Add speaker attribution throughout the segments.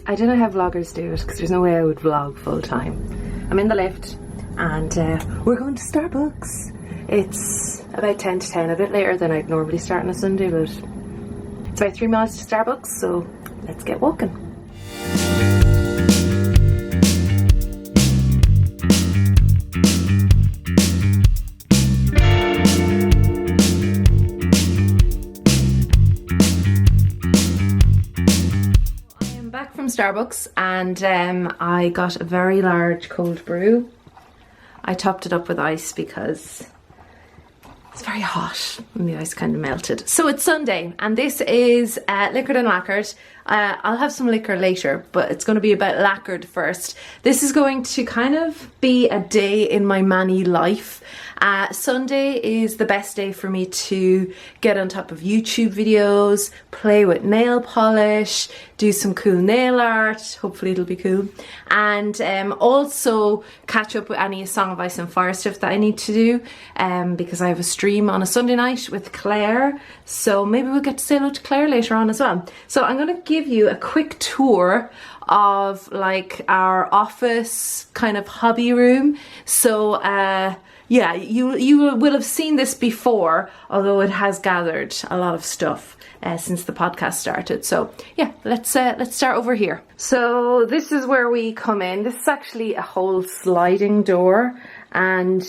Speaker 1: I don't know how vloggers do it because there's no way I would vlog full time. I'm in the lift and we're going to Starbucks. It's about 10 to 10, a bit later than I'd normally start on a Sunday, but it's about 3 miles to Starbucks, so let's get walking. Back from Starbucks and I got a very large cold brew. I topped it up with ice because it's very hot and the ice kind of melted. So it's Sunday and this is Liquored and Lacquered. I'll have some liquor later, but it's going to be about Lacquered first. This is going to kind of be a day in my Manny life. Sunday is the best day for me to get on top of YouTube videos, play with nail polish, do some cool nail art, hopefully it'll be cool, and also catch up with any Song of Ice and Fire stuff that I need to do, because I have a stream on a Sunday night with Claire, so maybe we'll get to say hello to Claire later on as well. So I'm going to give you a quick tour of like our office kind of hobby room. So yeah, you will have seen this before, although it has gathered a lot of stuff since the podcast started. So yeah, let's start over here. So this is where we come in. This is actually a whole sliding door, and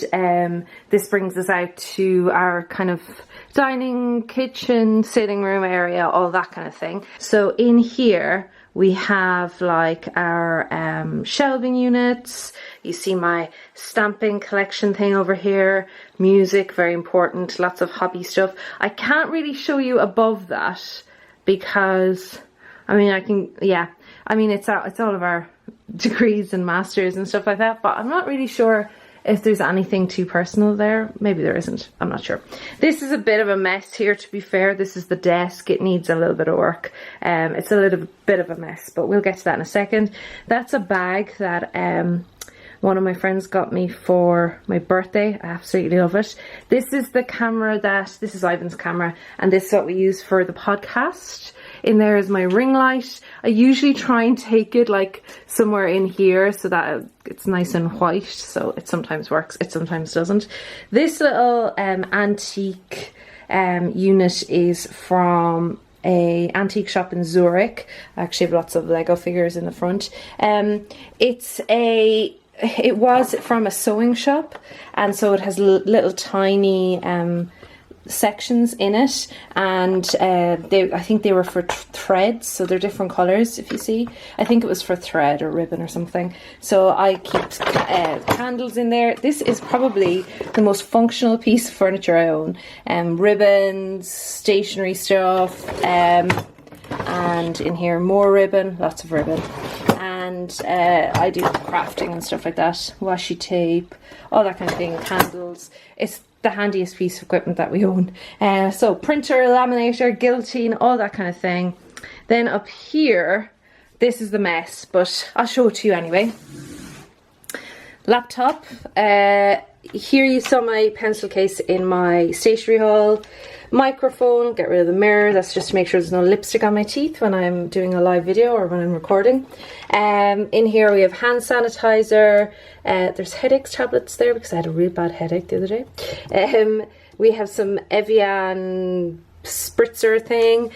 Speaker 1: this brings us out to our kind of dining, kitchen, sitting room area, all that kind of thing. So in here we have like our shelving units. You see my stamping collection thing over here. Music, very important. Lots of hobby stuff. I can't really show you above that because, I mean, I can, yeah. I mean, it's all of our degrees and masters and stuff like that, but I'm not really sure if there's anything too personal there. Maybe there isn't, I'm not sure. This is a bit of a mess here, to be fair. This is the desk. It needs a little bit of work. It's a little bit of a mess, but we'll get to that in a second. That's a bag that one of my friends got me for my birthday. I absolutely love it. This is the camera this is Ivan's camera, and this is what we use for the podcast. In there is my ring light. I usually try and take it like somewhere in here so that it's nice and white, so it sometimes works, it sometimes doesn't. This little antique unit is from a antique shop in Zurich. I actually have lots of Lego figures in the front. It was from a sewing shop, and so it has little tiny sections in it, and I think they were for threads, so they're different colors. If you see, I think it was for thread or ribbon or something. So I keep candles in there. This is probably the most functional piece of furniture I own. Ribbons, stationery stuff, and in here more ribbon, lots of ribbon. And I do crafting and stuff like that, washi tape, all that kind of thing, candles. It's the handiest piece of equipment that we own. So printer, laminator, guillotine, all that kind of thing. Then up here, this is the mess, but I'll show it to you anyway. Laptop. Here you saw my pencil case in my stationery haul. Microphone, get rid of the mirror. That's just to make sure there's no lipstick on my teeth when I'm doing a live video or when I'm recording. In here we have hand sanitizer. There's headache tablets there because I had a real bad headache the other day. We have some Evian spritzer thing.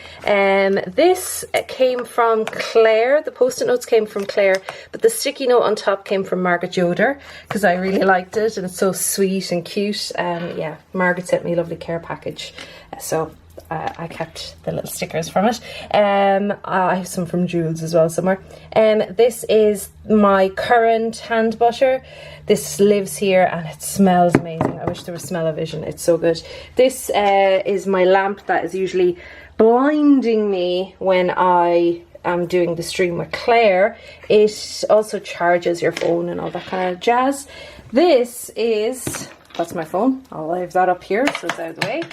Speaker 1: This came from Claire. The post-it notes came from Claire, but the sticky note on top came from Margaret Yoder because I really liked it and it's so sweet and cute. Yeah, Margaret sent me a lovely care package, so I kept the little stickers from it. I have some from Jules as well somewhere. This is my current hand butter. This lives here and it smells amazing. I wish there was smell-o-vision. It's so good. This is my lamp that is usually blinding me when I am doing the stream with Claire. It also charges your phone and all that kind of jazz. This is, that's my phone. I'll leave that up here so it's out of the way.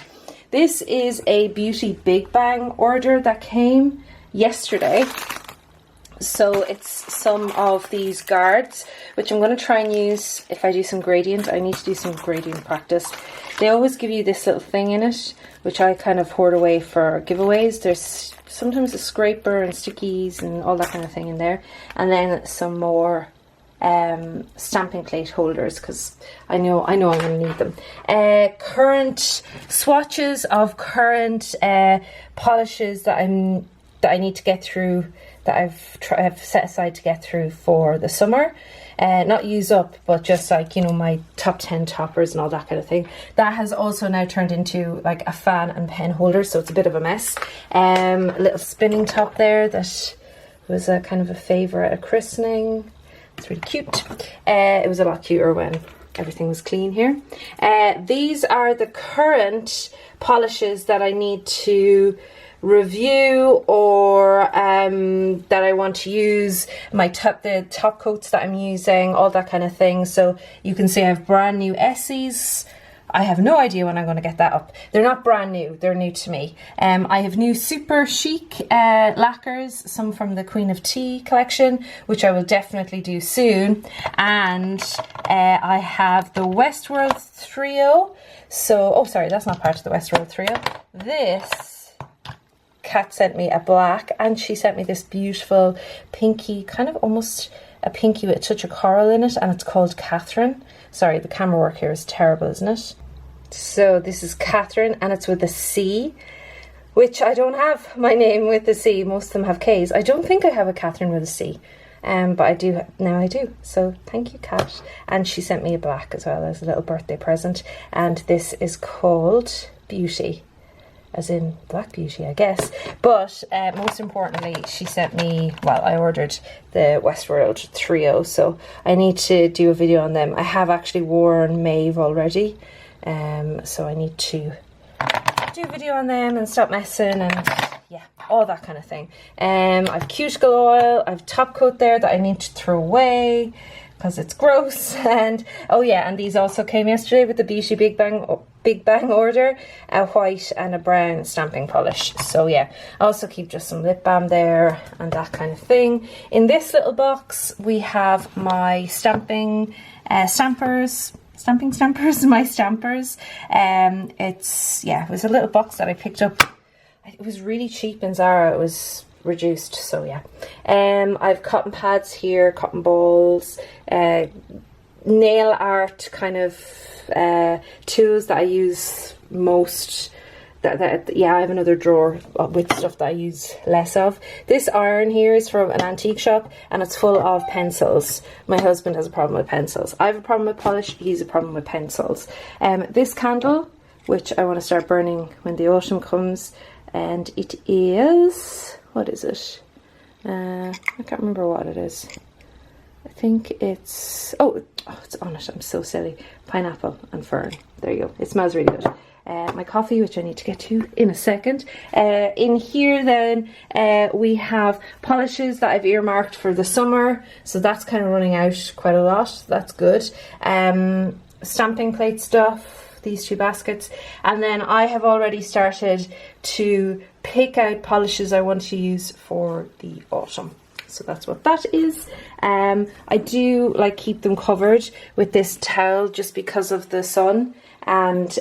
Speaker 1: This is a Beauty Big Bang order that came yesterday. So it's some of these guards, which I'm going to try and use if I do some gradient. I need to do some gradient practice. They always give you this little thing in it, which I kind of hoard away for giveaways. There's sometimes a scraper and stickies and all that kind of thing in there. And then some more stamping plate holders, because I know I'm going to need them. Current swatches of current polishes that I need to get through, that I've set aside to get through for the summer. Not use up, but just like, you know, my top 10 toppers and all that kind of thing. That has also now turned into like a fan and pen holder, so it's a bit of a mess. A little spinning top there that was a kind of a favourite at christening. It's really cute. It was a lot cuter when everything was clean here. These are the current polishes that I need to review, or that I want to use, the top coats that I'm using, all that kind of thing. So you can see I have brand new Essies. I have no idea when I'm going to get that up. They're not brand new, they're new to me. I have new super chic lacquers, some from the Queen of Tea collection, which I will definitely do soon. And I have the Westworld Trio. So, oh sorry, that's not part of the Westworld Trio. This, Kat sent me a black, and she sent me this beautiful pinky, kind of almost a pinky with a touch of coral in it, and it's called Catherine. Sorry, the camera work here is terrible, isn't it? So this is Catherine, and it's with a C, which I don't have my name with a C. Most of them have K's. I don't think I have a Catherine with a C, but I do, now I do. So thank you, Kat. And she sent me a black as well as a little birthday present. And this is called Beauty, as in Black Beauty, I guess. But most importantly, she sent me, well, I ordered the Westworld Trio, so I need to do a video on them. I have actually worn Maeve already, so I need to do a video on them and stop messing and yeah, all that kind of thing. I've cuticle oil, I've top coat there that I need to throw away because it's gross. And oh yeah, and these also came yesterday with the Beauty Big Bang order, a white and a brown stamping polish. So yeah, I also keep just some lip balm there and that kind of thing. In this little box we have my stamping stampers. My stampers. It's, yeah, it was a little box that I picked up. It was really cheap in Zara. It was reduced, so yeah. I've cotton pads here, cotton balls, nail art kind of tools that I use most. Yeah, I have another drawer with stuff that I use less of. This iron here is from an antique shop, and it's full of pencils. My husband has a problem with pencils. I have a problem with polish, he's a problem with pencils. This candle, which I want to start burning when the autumn comes, and it is, what is it? I can't remember what it is. I think it's, oh, it's on it, I'm so silly. Pineapple and fern. There you go. It smells really good. My coffee, which I need to get to in a second. In here then we have polishes that I've earmarked for the summer, so that's kind of running out quite a lot. That's good. Stamping plate stuff, these two baskets, and then I have already started to pick out polishes I want to use for the autumn. So that's what that is. I do like keep them covered with this towel just because of the sun, and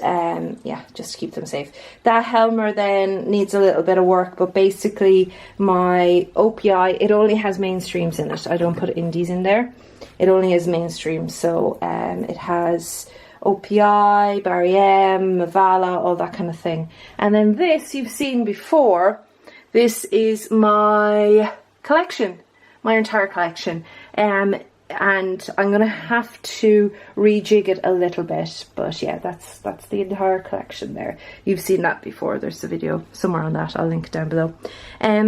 Speaker 1: yeah, just to keep them safe. That Helmer then needs a little bit of work, but basically my OPI, it only has mainstreams in it. I don't put indies in there. It only has mainstream, so it has OPI, Barry M, Mavala, all that kind of thing. And then this you've seen before. This is my collection, my entire collection, and I'm gonna have to rejig it a little bit, but yeah, that's the entire collection there. You've seen that before. There's a video somewhere on that, I'll link it down below.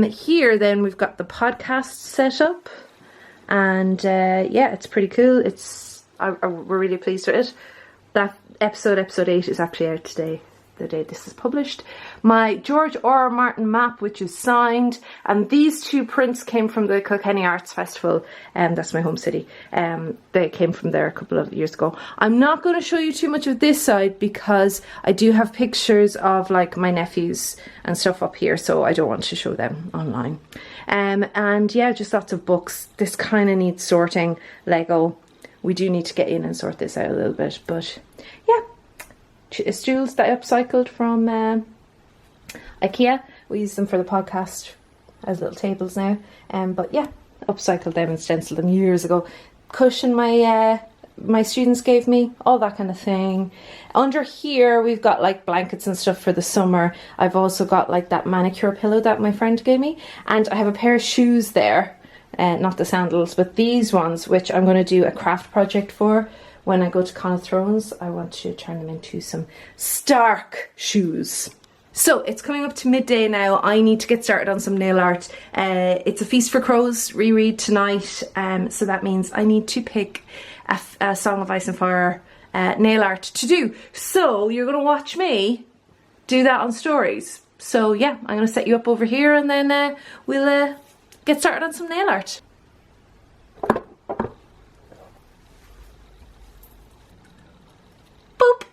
Speaker 1: Here then we've got the podcast set up, and yeah, it's pretty cool. It's we're really pleased with it. That episode 8 is actually out today, the day this is published. My George R. R. Martin map, which is signed, and these two prints came from the Kilkenny Arts Festival, and that's my home city. They came from there a couple of years ago. I'm not going to show you too much of this side because I do have pictures of like my nephews and stuff up here, so I don't want to show them online. And yeah, just lots of books. This kind of needs sorting. Lego. We do need to get in and sort this out a little bit, but yeah. Stools that I upcycled from IKEA. We use them for the podcast as little tables now. But yeah, upcycled them and stenciled them years ago. Cushion my students gave me, all that kind of thing. Under here we've got like blankets and stuff for the summer. I've also got like that manicure pillow that my friend gave me, and I have a pair of shoes there, not the sandals but these ones, which I'm going to do a craft project for when I go to Con of Thrones. I want to turn them into some Stark shoes. So it's coming up to midday now. I need to get started on some nail art. It's a Feast for Crows reread tonight, so that means I need to pick a Song of Ice and Fire nail art to do. So you're going to watch me do that on stories. So yeah, I'm going to set you up over here and then we'll get started on some nail art. Boop!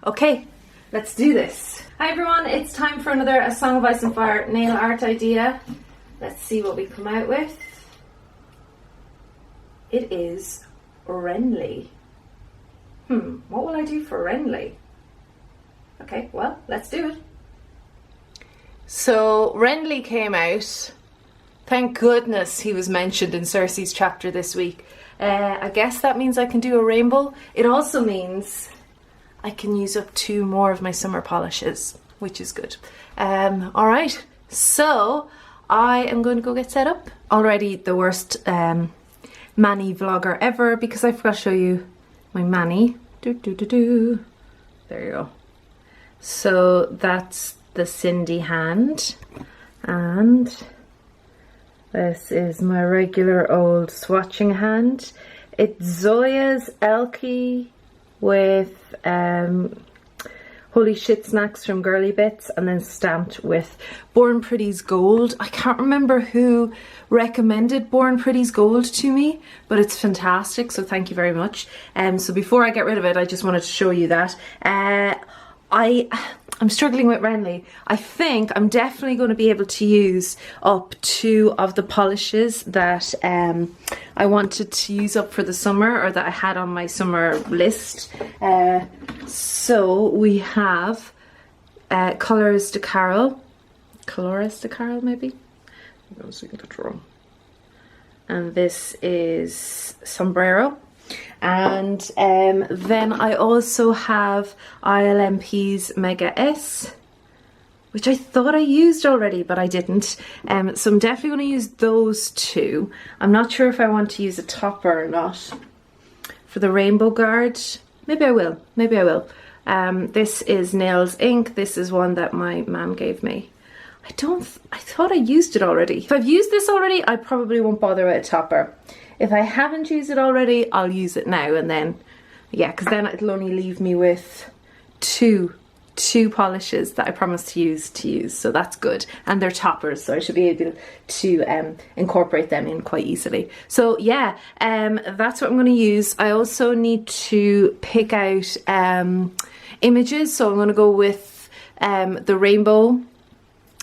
Speaker 1: Okay, let's do this. Hi everyone, it's time for another A Song of Ice and Fire nail art idea. Let's see what we come out with. It is Renly. What will I do for Renly? Okay, well, let's do it. So Renly came out. Thank goodness he was mentioned in Cersei's chapter this week. I guess that means I can do a rainbow. It also means I can use up 2 more of my summer polishes, which is good. Alright, so I am going to go get set up. Already the worst mani vlogger ever because I forgot to show you my mani. There you go. So that's the Cindy hand, and this is my regular old swatching hand. It's Zoya's Elkie with Holy Shit Snacks from Girly Bits, and then stamped with Born Pretty's Gold. I can't remember who recommended Born Pretty's Gold to me, but it's fantastic, so thank you very much. So before I get rid of it, I just wanted to show you that. I'm struggling with Renly. I think I'm definitely going to be able to use up 2 of the polishes that I wanted to use up for the summer, or that I had on my summer list. So we have Colors de Carol maybe? I was looking at the wrong. And this is Sombrero. And then I also have ILMP's Mega S, which I thought I used already, but I didn't. So I'm definitely going to use those 2. I'm not sure if I want to use a topper or not. For the Rainbow Guard, maybe I will. Maybe I will. This is Nails Ink. This is one that my mum gave me. I thought I used it already. If I've used this already, I probably won't bother with a topper. If I haven't used it already, I'll use it now, and then, yeah, because then it'll only leave me with two polishes that I promised to use, so that's good. And they're toppers, so I should be able to incorporate them in quite easily. So yeah, that's what I'm going to use. I also need to pick out images, so I'm going to go with the rainbow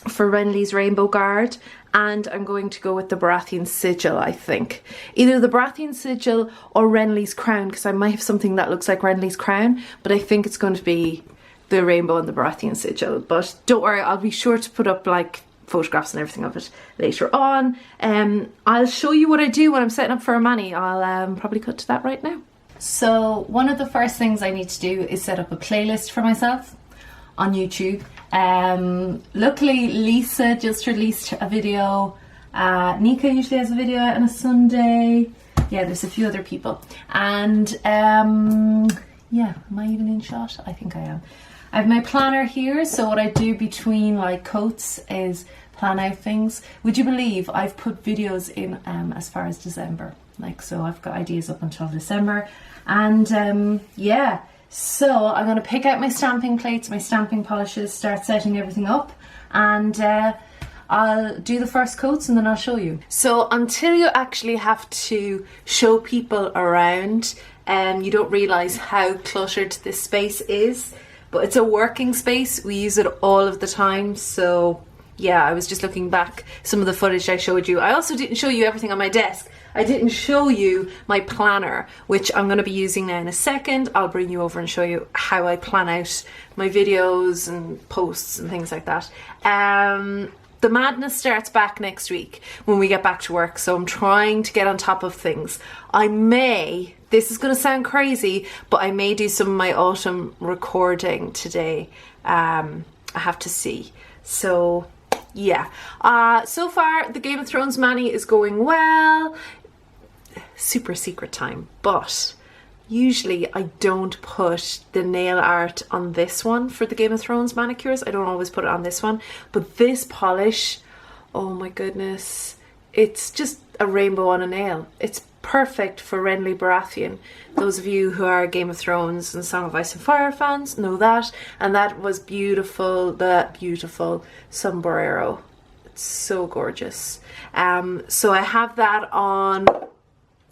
Speaker 1: for Renly's Rainbow Guard, and I'm going to go with the Baratheon Sigil, I think. Either the Baratheon Sigil or Renly's Crown, because I might have something that looks like Renly's Crown, but I think it's going to be the Rainbow and the Baratheon Sigil. But don't worry, I'll be sure to put up like photographs and everything of it later on. I'll show you what I do when I'm setting up for a mani. I'll probably cut to that right now. So one of the first things I need to do is set up a playlist for myself on YouTube. Luckily Lisa just released a video. Nika usually has a video out on a Sunday. Yeah, there's a few other people. And yeah, am I even in shot? I think I am. I have my planner here, so what I do between like coats is plan out things. Would you believe I've put videos in as far as December? Like, so I've got ideas up until December. And yeah, so I'm going to pick out my stamping plates, my stamping polishes, start setting everything up, and I'll do the first coats and then I'll show you. So until you actually have to show people around, you don't realise how cluttered this space is, but it's a working space. We use it all of the time, so yeah, I was just looking back some of the footage I showed you. I also didn't show you everything on my desk. I didn't show you my planner, which I'm going to be using now in a second. I'll bring you over and show you how I plan out my videos and posts and things like that. The madness starts back next week when we get back to work, so I'm trying to get on top of things. I may, this is going to sound crazy, but I may do some of my autumn recording today. I have to see. So yeah, so far the Game of Thrones mani is going well. Super secret time, but usually I don't put the nail art on this one for the Game of Thrones manicures. I don't always put it on this one, but this polish, oh my goodness, it's just a rainbow on a nail. It's perfect for Renly Baratheon. Those of you who are Game of Thrones and Song of Ice and Fire fans know that, and that was beautiful, the beautiful sombrero. It's so gorgeous. So I have that on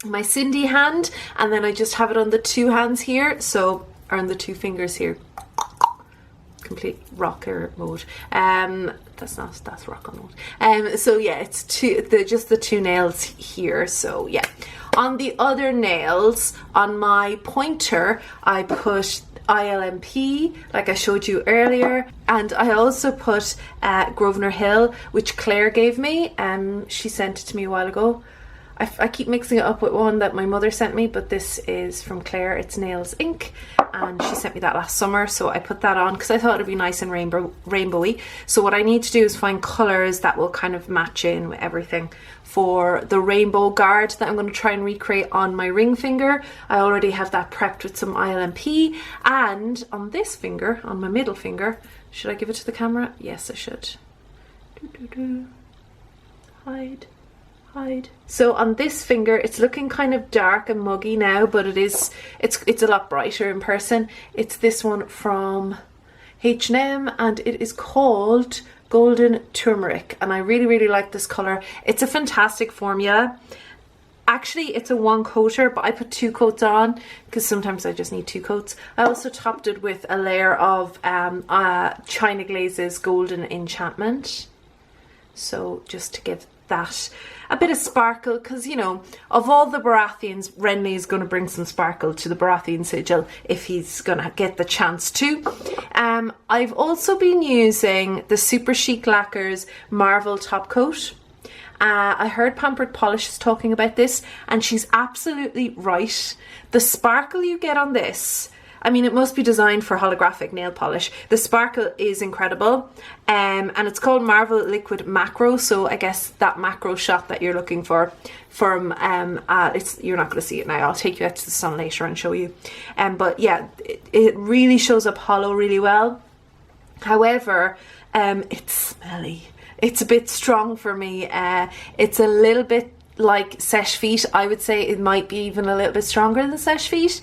Speaker 1: my Cindy hand, and then I just have it on the two hands here, so, or on the two fingers here. Complete rocker mode. That's rock on mode. So yeah, it's just the two nails here. So yeah, on the other nails, on my pointer, I put ILMP, like I showed you earlier, and I also put Grosvenor Hill, which Claire gave me. She sent it to me a while ago. I keep mixing it up with one that my mother sent me, but this is from Claire. It's Nails Ink, and she sent me that last summer, so I put that on because I thought it'd be nice and rainbowy. So what I need to do is find colours that will kind of match in with everything for the rainbow guard that I'm going to try and recreate on my ring finger. I already have that prepped with some ILMP, and on this finger, on my middle finger, should I give it to the camera? Yes, I should. Hide. So on this finger, it's looking kind of dark and muggy now, but it's a lot brighter in person. It's this one from H&M, and it is called Golden Turmeric, and I really like this color. It's a fantastic formula. Actually, it's a one coater, but I put two coats on because sometimes I just need two coats. I also topped it with a layer of China Glaze's Golden Enchantment, so just to give that a bit of sparkle, because, you know, of all the Baratheons, Renly is going to bring some sparkle to the Baratheon sigil if he's going to get the chance to. I've also been using the Super Chic Lacquers Marvel Top Coat. I heard Pampered Polish is talking about this, and she's absolutely right. The sparkle you get on this, I mean, it must be designed for holographic nail polish. The sparkle is incredible, and it's called Marvel Liquid Macro, so I guess that macro shot that you're looking for from, you're not going to see it now, I'll take you out to the sun later and show you. But yeah, it really shows up hollow really well. However, it's smelly. It's a bit strong for me. It's a little bit like Seche Vite. I would say it might be even a little bit stronger than Seche Vite.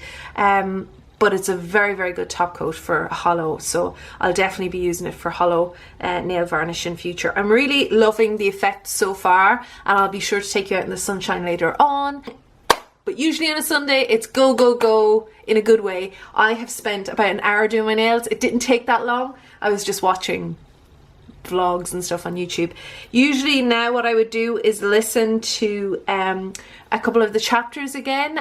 Speaker 1: But it's a very good top coat for hollow, so I'll definitely be using it for hollow nail varnish in future. I'm really loving the effect so far, and I'll be sure to take you out in the sunshine later on. But usually on a Sunday, it's go in a good way. I have spent about an hour doing my nails. It didn't take that long. I was just watching vlogs and stuff on YouTube. Usually now what I would do is listen to a couple of the chapters again.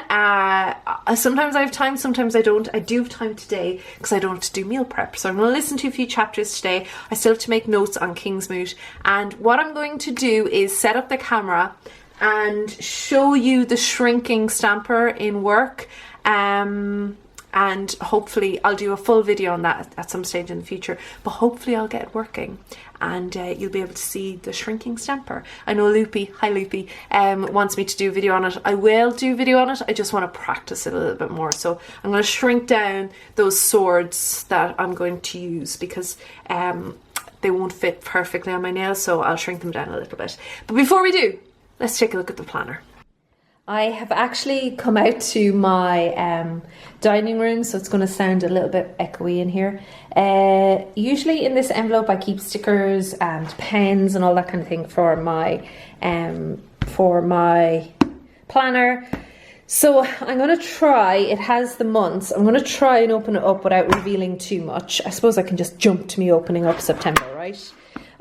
Speaker 1: Sometimes I have time, sometimes I don't. I do have time today because I don't have to do meal prep, so I'm going to listen to a few chapters today. I still have to make notes on Kingsmoot, and what I'm going to do is set up the camera and show you the shrinking stamper in work, and hopefully I'll do a full video on that at some stage in the future, but hopefully I'll get it working, and you'll be able to see the shrinking stamper. I know Loopy, hi Loopy, wants me to do a video on it. I will do a video on it, I just want to practice it a little bit more. So I'm going to shrink down those swords that I'm going to use because they won't fit perfectly on my nails, so I'll shrink them down a little bit. But before we do, let's take a look at the planner. I have actually come out to my dining room, so it's going to sound a little bit echoey in here. Usually in this envelope I keep stickers and pens and all that kind of thing for my planner. So I'm going to try, it has the months, I'm going to try and open it up without revealing too much. I suppose I can just jump to me opening up September, right?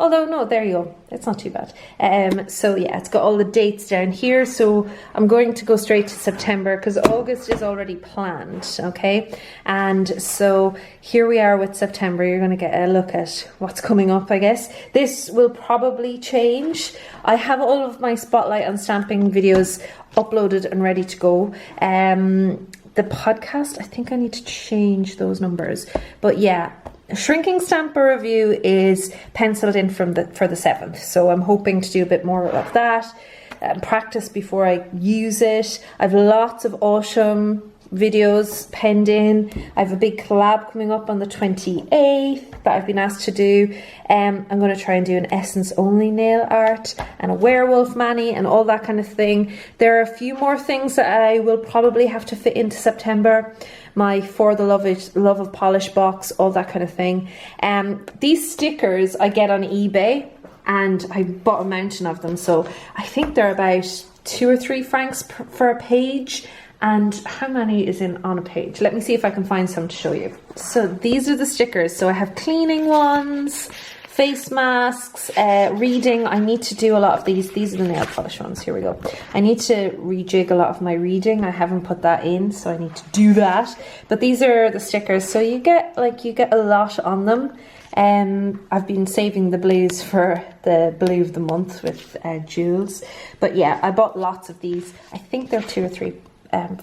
Speaker 1: Although, no, there you go. It's not too bad. So yeah, it's got all the dates down here. So I'm going to go straight to September because August is already planned, okay? And so here we are with September. You're going to get a look at what's coming up, I guess. This will probably change. I have all of my Spotlight on stamping videos uploaded and ready to go. The podcast, I think I need to change those numbers. But yeah, Shrinking Stamper review is penciled in for the 7th. So I'm hoping to do a bit more of that. Practice before I use it. I have lots of autumn videos penned in. I have a big collab coming up on the 28th that I've been asked to do. I'm going to try and do an essence only nail art and a werewolf mani and all that kind of thing. There are a few more things that I will probably have to fit into September. My For the Love of Polish box, all that kind of thing. These stickers I get on eBay and I bought a mountain of them. So I think they're about 2 or 3 francs for a page. And how many is on a page? Let me see if I can find some to show you. So these are the stickers. So I have cleaning ones, face masks, reading. I need to do a lot of these. These are the nail polish ones. Here we go. I need to rejig a lot of my reading. I haven't put that in, so I need to do that. But these are the stickers. So you get a lot on them. I've been saving the blues for the blue of the month with Jules. But yeah, I bought lots of these. I think they're 2 or 3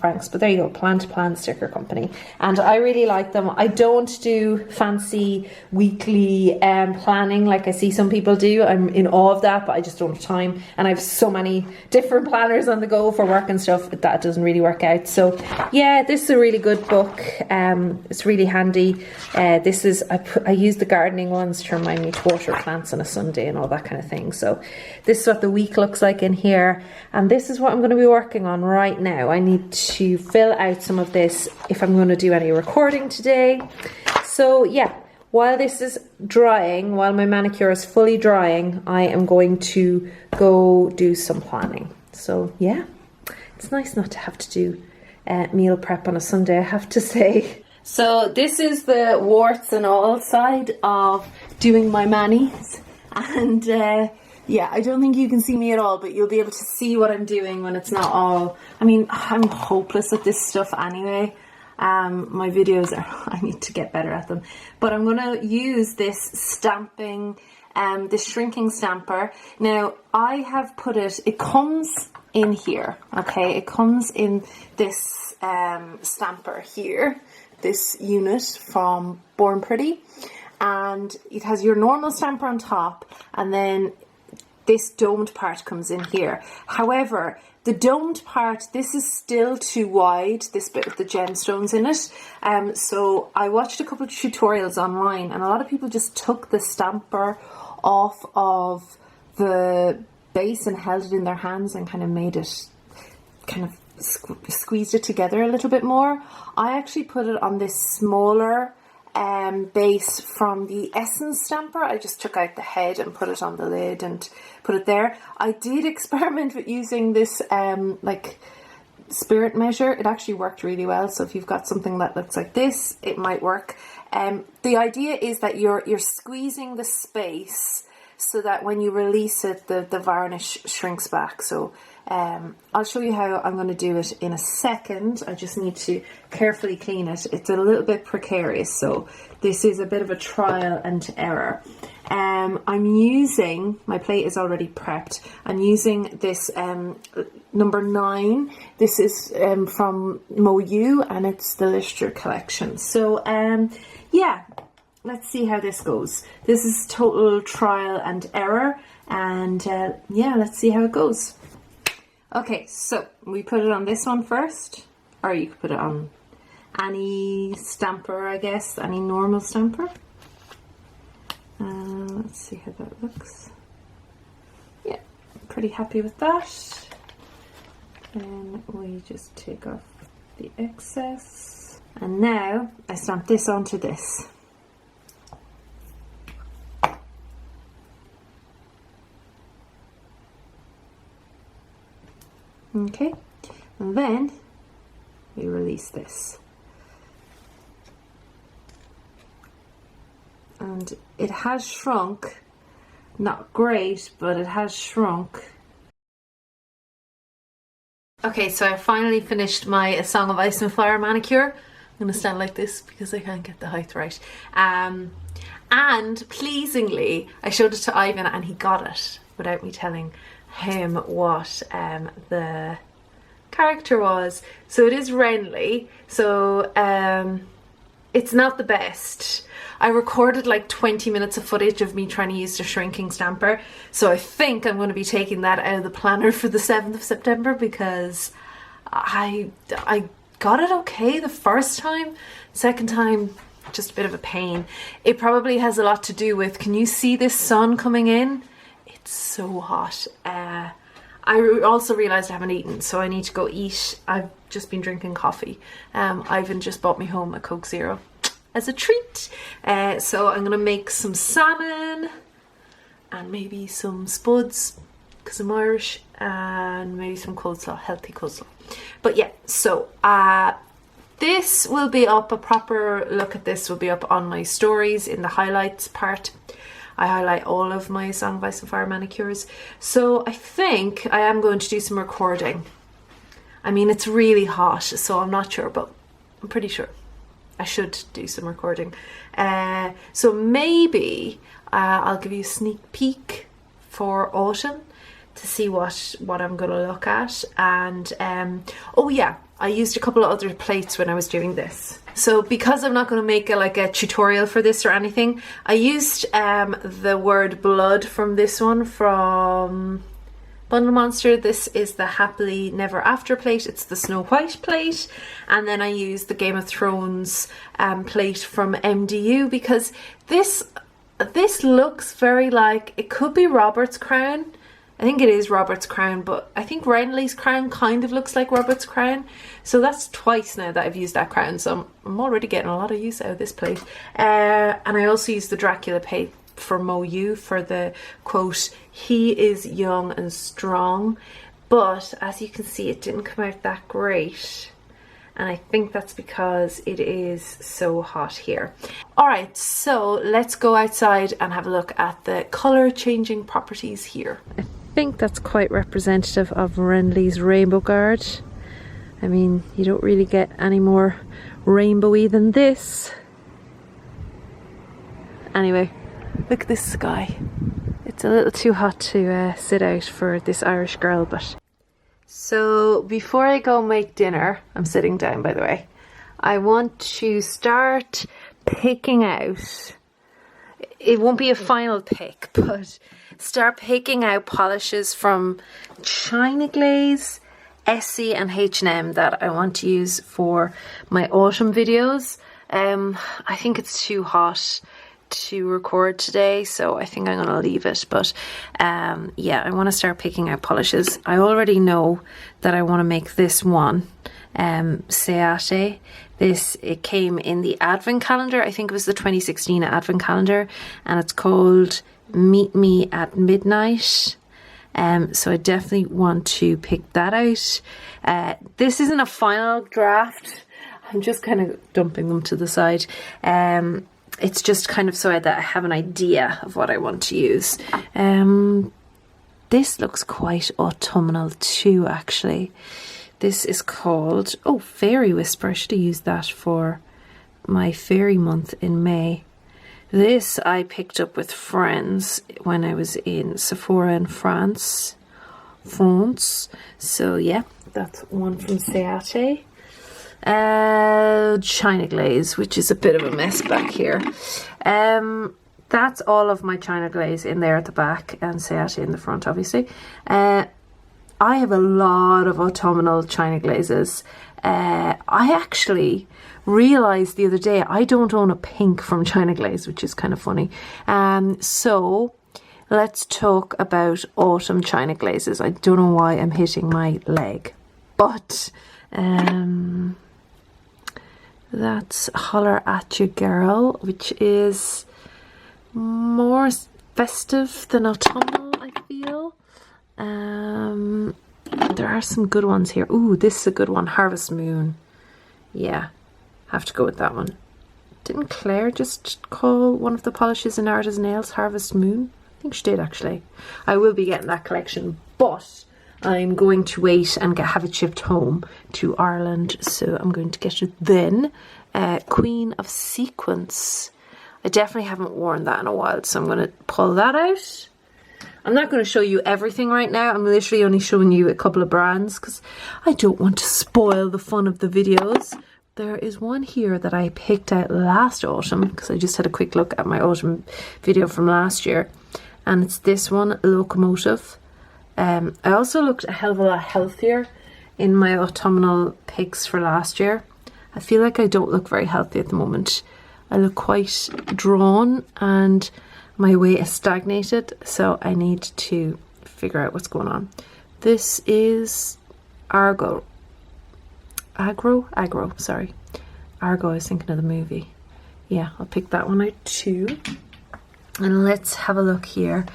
Speaker 1: francs, but there you go, Plan to Plan sticker company, and I really like them. I don't do fancy weekly planning like I see some people do. I'm in awe of that, but I just don't have time, and I have so many different planners on the go for work and stuff that doesn't really work out. So yeah, this is a really good book. It's really handy. This is I use the gardening ones to remind me to water plants on a Sunday and all that kind of thing. So this is what the week looks like in here, and this is what I'm going to be working on right now. I need to fill out some of this if I'm going to do any recording today. So yeah, while this is drying, while my manicure is fully drying, I am going to go do some planning. So yeah, it's nice not to have to do meal prep on a Sunday, I have to say. So this is the warts and all side of doing my manis, and yeah, I don't think you can see me at all, but you'll be able to see what I'm doing when it's not all... I mean, I'm hopeless at this stuff anyway. My videos are... I need to get better at them. But I'm going to use this stamping, this shrinking stamper. Now, I have put it... It comes in here, okay? It comes in this stamper here, this unit from Born Pretty. And it has your normal stamper on top, and then this domed part comes in here. However, the domed part, this is still too wide, this bit with the gemstones in it. So I watched a couple of tutorials online, and a lot of people just took the stamper off of the base and held it in their hands and kind of made it, kind of squeezed it together a little bit more. I actually put it on this smaller base from the Essence stamper. I just took out the head and put it on the lid and put it there. I did experiment with using this like spirit measure. It actually worked really well, so if you've got something that looks like this, it might work. The idea is that you're squeezing the space so that when you release it, the varnish shrinks back. So I'll show you how I'm going to do it in a second. I just need to carefully clean it. It's a little bit precarious, so this is a bit of a trial and error. I'm using, my plate is already prepped. I'm using this number 9. This is from Moyu, and it's the Lister collection. So yeah, let's see how this goes. This is total trial and error, and yeah, let's see how it goes. Okay, so we put it on this one first, or you could put it on any stamper, I guess, any normal stamper. Let's see how that looks. Yeah, pretty happy with that. Then we just take off the excess. And now I stamp this onto this. Okay, and then we release this. And it has shrunk, Not great, but it has shrunk. Okay, so I finally finished my A Song of Ice and Fire manicure. I'm going to stand like this because I can't get the height right. And pleasingly, I showed it to Ivan and he got it without me telling him what the character was. So it is Renly. So it's not the best. I recorded like 20 minutes of footage of me trying to use the shrinking stamper. So I think I'm going to be taking that out of the planner for the 7th of September because I got it okay the first time. Second time, just a bit of a pain. It probably has a lot to do with, can you see this sun coming in? It's so hot. I also realised I haven't eaten, so I need to go eat. I've just been drinking coffee. Ivan just bought me home a Coke Zero as a treat. So I'm gonna make some salmon and maybe some spuds because I'm Irish, and maybe some coleslaw, healthy coleslaw. But yeah, so this will be up, a proper look at this will be up on my stories in the highlights part. I highlight all of my Song of Ice and Fire manicures. So I think I am going to do some recording. I mean, it's really hot, so I'm not sure, but I'm pretty sure I should do some recording. So maybe I'll give you a sneak peek for autumn to see what I'm going to look at. And oh yeah, I used a couple of other plates when I was doing this. So because I'm not going to make a tutorial for this or anything, I used the word blood from this one from Bundle Monster. This is the Happily Never After plate. It's the Snow White plate. And then I used the Game of Thrones plate from MDU because this looks very like, it could be Robert's crown. I think it is Robert's crown, but I think Renly's crown kind of looks like Robert's crown. So that's twice now that I've used that crown. So I'm already getting a lot of use out of this plate. And I also used the Dracula plate for Mo Yu for the quote, "He is young and strong." But as you can see, it didn't come out that great. And I think that's because it is so hot here. All right, so let's go outside and have a look at the color changing properties here. I think that's quite representative of Renly's Rainbow Guard. I mean, you don't really get any more rainbowy than this. Anyway, look at this sky. It's a little too hot to sit out for this Irish girl, but... So before I go make dinner, I'm sitting down by the way, I want to start picking out, it won't be a final pick, but start picking out polishes from China Glaze, Essie and H&M that I want to use for my autumn videos. I think it's too hot to record today, so I think I'm gonna leave it, but yeah, I want to start picking out polishes. I already know that I want to make this one, CHATTY. It came in the advent calendar. I think it was the 2016 advent calendar, and it's called Meet Me at Midnight. So I definitely want to pick that out. This isn't a final draft. I'm just kind of dumping them to the side. It's just kind of so that I have an idea of what I want to use. This looks quite autumnal too, actually. This is called, oh, Fairy Whisper. I should have used that for my fairy month in May. This I picked up with friends when I was in Sephora in France. So yeah, that's one from CHATTY. China Glaze, which is a bit of a mess back here. That's all of my China Glaze in there at the back, and CHATTY in the front, obviously. I have a lot of autumnal China Glazes. I actually realized the other day I don't own a pink from China Glaze, which is kind of funny. So let's talk about autumn China Glazes. I don't know why I'm hitting my leg, but that's Holler at You Girl, which is more festive than autumnal, I feel. There are some good ones here. Ooh, this is a good one, Harvest Moon. Yeah, have to go with that one. Didn't Claire just call one of the polishes in Artist Nails Harvest Moon? I think she did actually. I will be getting that collection, but I'm going to wait and have it shipped home to Ireland, so I'm going to get it then. Queen of Sequins. I definitely haven't worn that in a while, so I'm going to pull that out. I'm not going to show you everything right now. I'm literally only showing you a couple of brands because I don't want to spoil the fun of the videos. There is one here that I picked out last autumn because I just had a quick look at my autumn video from last year. And it's this one, Locomotive. I also looked a hell of a lot healthier in my autumnal pics for last year. I feel like I don't look very healthy at the moment. I look quite drawn and my weight has stagnated, so I need to figure out what's going on. This is Argo, sorry. Argo, I was thinking of the movie. Yeah, I'll pick that one out too. And let's have a look here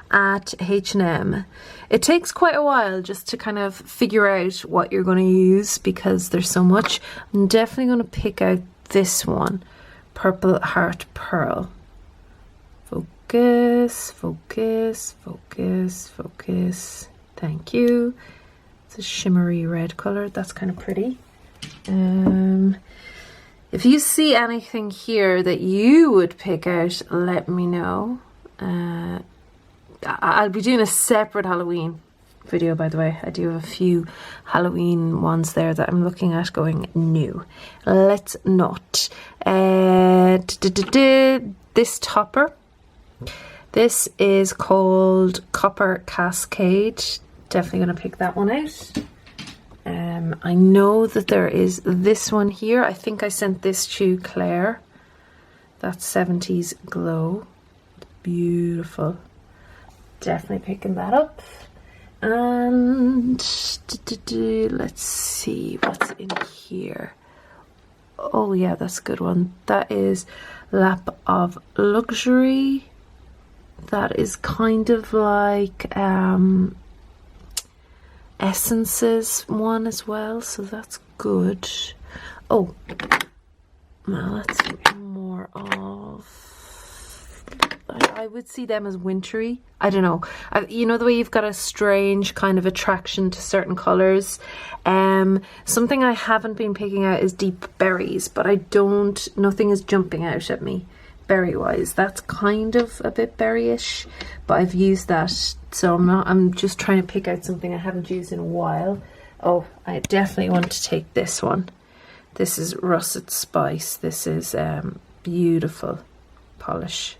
Speaker 1: at H&M. It takes quite a while just to kind of figure out what you're going to use because there's so much. I'm definitely going to pick out this one, Purple Heart Pearl. Focus, focus, focus, focus. Thank you. It's a shimmery red color. That's kind of pretty. If you see anything here that you would pick out, let me know. I'll be doing a separate Halloween video, by the way. I do have a few Halloween ones there that I'm looking at going new. Let's not. This topper. This is called Copper Cascade. Definitely going to pick that one out. I know that there is this one here. I think I sent this to Claire. That's 70s Glow. Beautiful. Definitely picking that up. And let's see what's in here. Oh yeah, that's a good one. That is Lap of Luxury. That is kind of like Essences one as well, so that's good. Oh, well, that's more of, I would see them as wintry. I don't know. You know the way you've got a strange kind of attraction to certain colours. Something I haven't been picking out is deep berries, but nothing is jumping out at me berry wise. That's kind of a bit berryish, but I've used that, so I'm just trying to pick out something I haven't used in a while. Oh, I definitely want to take this one. This is Russet Spice. This is beautiful polish.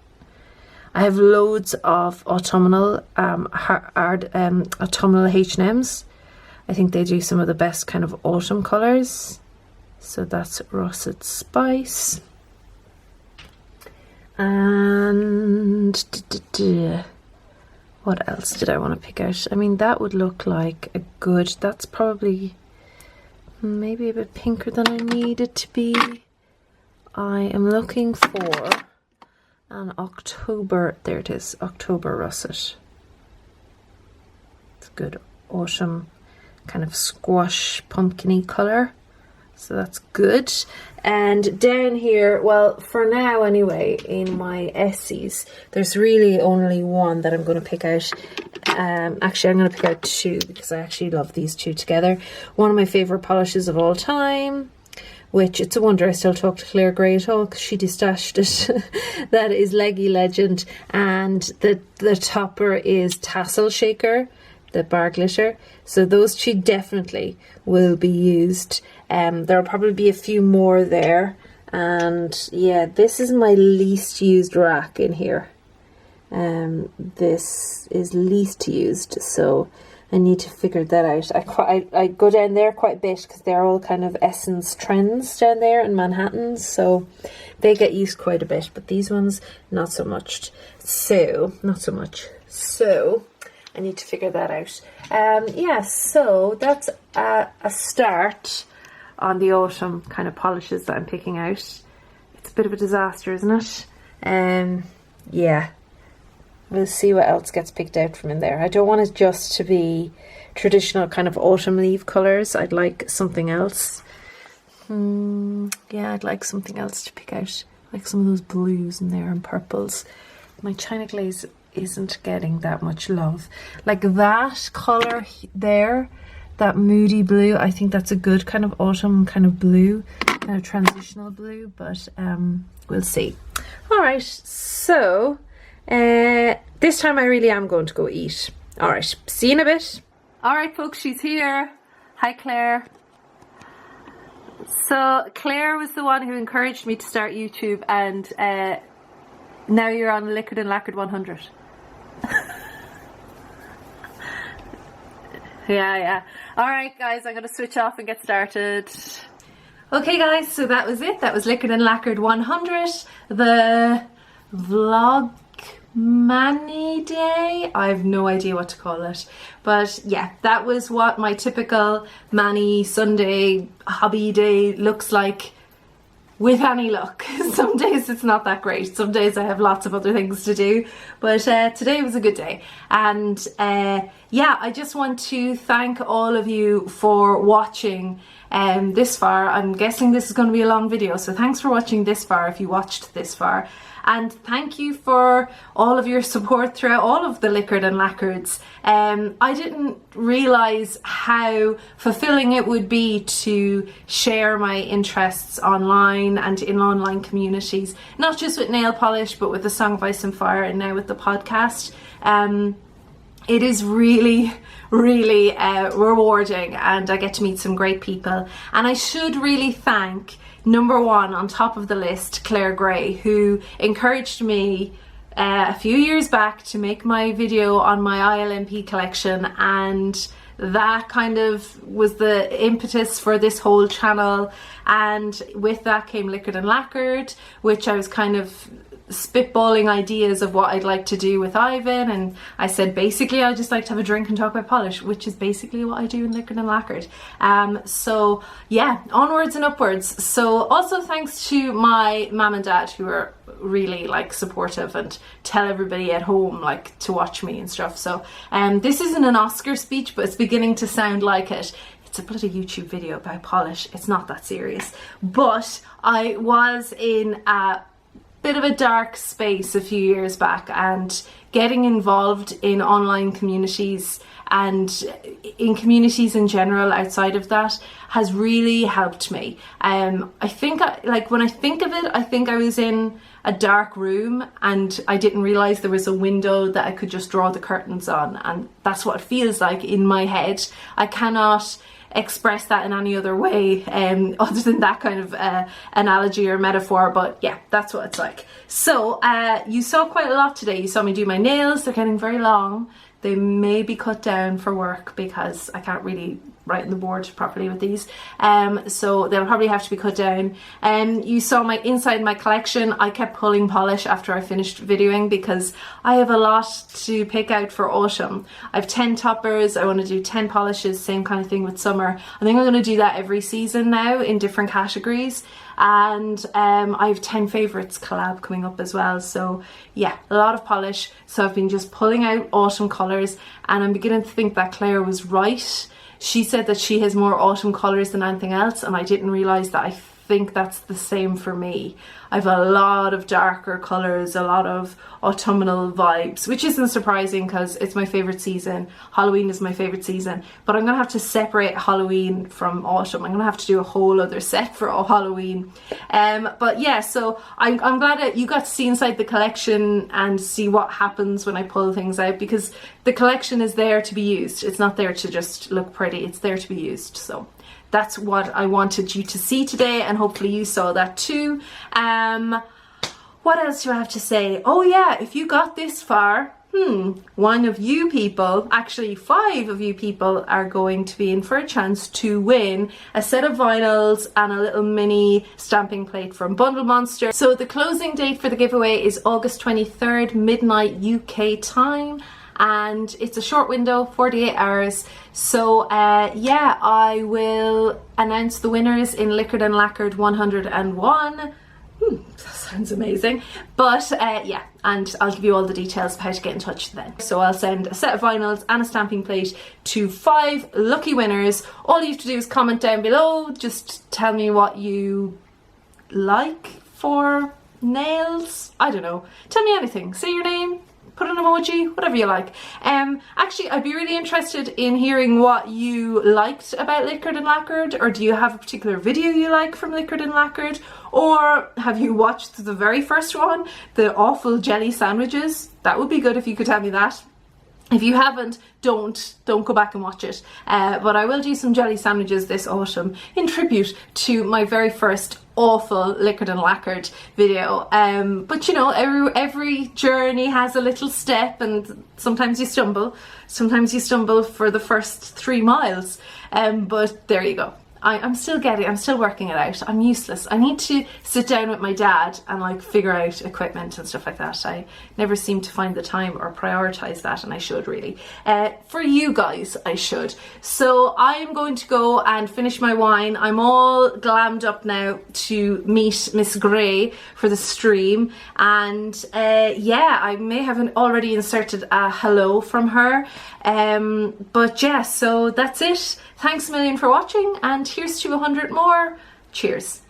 Speaker 1: I have loads of autumnal autumnal H&Ms. I think they do some of the best kind of autumn colours. So that's Russet Spice. And what else did I want to pick out? I mean, that would look like a good, that's probably maybe a bit pinker than I need it to be. I am looking for an October, there it is, October Russet. It's a good autumn kind of squash pumpkin-y colour. So that's good. And down here, well, for now anyway, in my Essies, there's really only one that I'm going to pick out. Actually, I'm going to pick out two because I actually love these two together. One of my favourite polishes of all time, which it's a wonder I still talk to Claire Gray at all because she destashed it. That is Leggy Legend, and the topper is Tassel Shaker, the bar glitter. So those two definitely will be used. There'll probably be a few more there, and yeah, this is my least used rack in here. This is least used, so I need to figure that out. I go down there quite a bit because they're all kind of Essence trends down there in Manhattan, so they get used quite a bit, but these ones not so much. So I need to figure that out. Yeah, so that's a start on the autumn kind of polishes that I'm picking out. It's a bit of a disaster, isn't it? Yeah, we'll see what else gets picked out from in there. I don't want it just to be traditional kind of autumn leaf colours. I'd like something else. Yeah, I'd like something else to pick out. Like some of those blues in there and purples. My China Glaze isn't getting that much love. Like that color there, that moody blue, I think that's a good kind of autumn kind of blue, kind of transitional blue, but we'll see. All right, so this time I really am going to go eat. All right, see you in a bit. All right, folks, she's here. Hi, Claire. So Claire was the one who encouraged me to start YouTube, and now you're on Liquored and Lacquered 100. Yeah. All right, guys, I'm going to switch off and get started. Okay, guys, so that was it. That was Liquored and Lacquered 100, the vlog Manny day. I have no idea what to call it, but yeah, that was what my typical Manny Sunday hobby day looks like, with any luck. Some days it's not that great, some days I have lots of other things to do, but today was a good day. And yeah, I just want to thank all of you for watching this far. I'm guessing this is going to be a long video, so thanks for watching this far if you watched this far. And thank you for all of your support throughout all of the Liquored and Lacquereds. I didn't realise how fulfilling it would be to share my interests online and in online communities, not just with nail polish, but with the Song of Ice and Fire and now with the podcast. It is really rewarding, and I get to meet some great people. And I should really thank, number one on top of the list, Claire Gray, who encouraged me a few years back to make my video on my ILMP collection, and that kind of was the impetus for this whole channel. And with that came Liquored and Lacquered, which I was kind of spitballing ideas of what I'd like to do with Ivan, and I said basically I just like to have a drink and talk about polish, which is basically what I do in Liquored and Lacquered. So yeah, onwards and upwards. So also thanks to my mum and dad, who are really like supportive and tell everybody at home like to watch me and stuff. So this isn't an Oscar speech, but it's beginning to sound like it. It's a bloody YouTube video about polish, it's not that serious. But I was in a bit of a dark space a few years back, and getting involved in online communities and in communities in general outside of that has really helped me. I think like when I think of it, I think I was in a dark room and I didn't realize there was a window that I could just draw the curtains on, and that's what it feels like in my head. I cannot express that in any other way other than that kind of analogy or metaphor, but yeah, that's what it's like. So you saw quite a lot today. You saw me do my nails. They're getting very long. They may be cut down for work because I can't really write on the board properly with these, so they'll probably have to be cut down. You saw my inside my collection. I kept pulling polish after I finished videoing because I have a lot to pick out for autumn. I have 10 toppers. I want to do 10 polishes, same kind of thing with summer. I think I'm going to do that every season now in different categories. And I have 10 favourites collab coming up as well. So yeah, a lot of polish. So I've been just pulling out autumn colours, and I'm beginning to think that Claire was right. She said that she has more autumn colours than anything else, and I didn't realise that. I think that's the same for me. I have a lot of darker colours, a lot of autumnal vibes, which isn't surprising because it's my favourite season. Halloween is my favourite season, but I'm going to have to separate Halloween from autumn. I'm going to have to do a whole other set for Halloween. But yeah, so I'm glad that you got to see inside the collection and see what happens when I pull things out, because the collection is there to be used. It's not there to just look pretty, it's there to be used. So that's what I wanted you to see today, and hopefully you saw that too. What else do I have to say? Oh yeah, if you got this far, one of you people, actually 5 of you people, are going to be in for a chance to win a set of vinyls and a little mini stamping plate from Bundle Monster. So the closing date for the giveaway is August 23rd, midnight UK time. And it's a short window, 48 hours. So yeah, I will announce the winners in Liquored and Lacquered 101. That sounds amazing. But yeah, and I'll give you all the details of how to get in touch then. So I'll send a set of vinyls and a stamping plate to 5 lucky winners. All you have to do is comment down below. Just tell me what you like for nails. I don't know. Tell me anything. Say your name. put an emoji, whatever you like. Actually, I'd be really interested in hearing what you liked about Liquored and Lacquered, or do you have a particular video you like from Liquored and Lacquered, or have you watched the very first one, the awful jelly sandwiches? That would be good if you could tell me that. If you haven't, don't go back and watch it. But I will do some jelly sandwiches this autumn in tribute to my very first awful Liquored and Lacquered video. But you know, every journey has a little step, and sometimes you stumble. Sometimes you stumble for the first 3 miles. But there you go. I'm still working it out. I'm useless. I need to sit down with my dad and like figure out equipment and stuff like that. I never seem to find the time or prioritize that, and I should really. For you guys, I should. So I am going to go and finish my wine. I'm all glammed up now to meet Miss Gray for the stream, and yeah, I may have already inserted a hello from her. But yeah, so that's it. Thanks a million for watching, and here's to 100 more. Cheers.